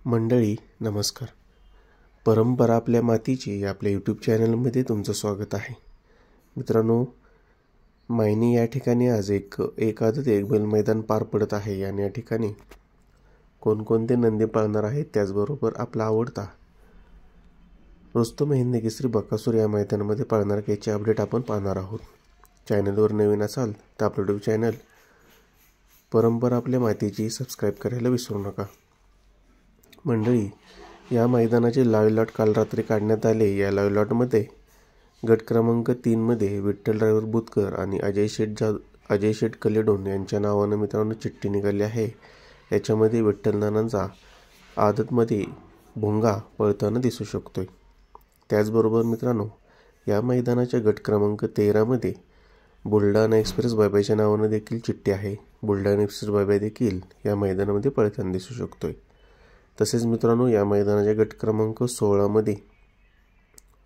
मंडळी नमस्कार. परंपरा आपल्या मातीची या आपल्या यूट्यूब चॅनलमध्ये तुमचं स्वागत आहे. मित्रांनो, मायनी या ठिकाणी आज एक आदत एक बैल मैदान पार पडत आहे आणि या ठिकाणी कोणकोणते नंदी पाळणार आहेत, त्याचबरोबर आपला आवडता रुस्तम हिंद केसरी बकासूर या मैदानामध्ये पाळणार याचे अपडेट आपण पाहणार आहोत. चॅनलवर नवीन असाल तर आपलं यूट्यूब चॅनल परंपरा आपल्या मातीची सबस्क्राईब करायला विसरू नका. मंडळी, या मैदानाचे लाईव्ह लॉट काल रात्री काढण्यात आले. या लाईव्ह लॉटमध्ये गट क्रमांक 3मध्ये विठ्ठल ड्रायव्हर बुतकर आणि अजय शेठ कलेडोन यांच्या नावानं मित्रांनो चिठ्ठी निघाली आहे. याच्यामध्ये विठ्ठल नानांचा आदतमध्ये भोंगा पळताना दिसू शकतोय. त्याचबरोबर मित्रांनो, या मैदानाच्या गट क्रमांक 13मध्ये बुलढाणा एक्सप्रेस बायबाच्या नावानं देखील चिठ्ठी आहे. बुलढाणा एक्सप्रेस बायबा देखील या मैदानामध्ये पळताना दिसू शकतोय. तसेच मित्रांनो, या मैदानाच्या गट क्रमांक 16मध्ये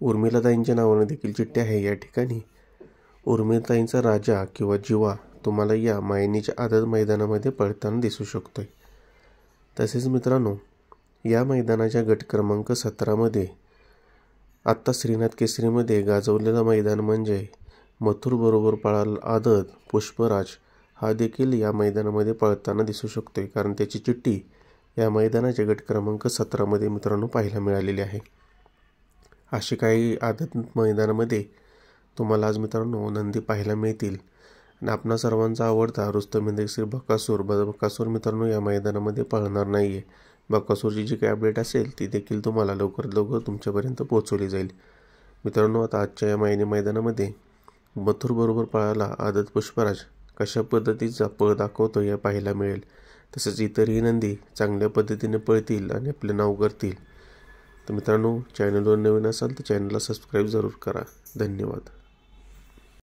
उर्मिलाताईंच्या नावानं देखील चिठ्ठी आहे. या ठिकाणी उर्मिलाताईंचा राजा किंवा जिवा तुम्हाला या मायनीच्या आदत मैदानामध्ये पळताना दिसू शकतोय. तसेच मित्रांनो, या मैदानाच्या गट क्रमांक 17मध्ये आत्ता श्रीनाथ केसरीमध्ये गाजवलेलं मैदान म्हणजे मथुर बरोबर पळाला आदत पुष्पराज हा देखील या मैदानामध्ये पळताना दिसू शकतोय, कारण त्याची चिठ्ठी या मैदानाच्या गट क्रमांक 17मध्ये मित्रांनो पाहायला मिळालेली आहे. अशी काही आदत मैदानामध्ये तुम्हाला आज मित्रांनो नंदी पाहायला मिळतील. आणि आपणा सर्वांचा आवडता रुस्तम हिंद केसरी बकासूर मित्रांनो या मैदानामध्ये पळणार नाही आहे. बकासूरची जी काही अपडेट असेल ती देखील तुम्हाला लवकरात लवकर तुमच्यापर्यंत पोहोचवली जाईल. मित्रांनो, आता आजच्या या मैदानामध्ये मथुर बरोबर पळाला आदत पुष्पराज कशा पद्धतीचा पळ दाखवतो या पाहायला मिळेल. तसेच इतरही नंदी चांगल्या पद्धतीने पळतील आणि आपले नाव करतील. तर मित्रांनो, चॅनलवर नवीन असाल तर चॅनलला सबस्क्राईब जरूर करा. धन्यवाद.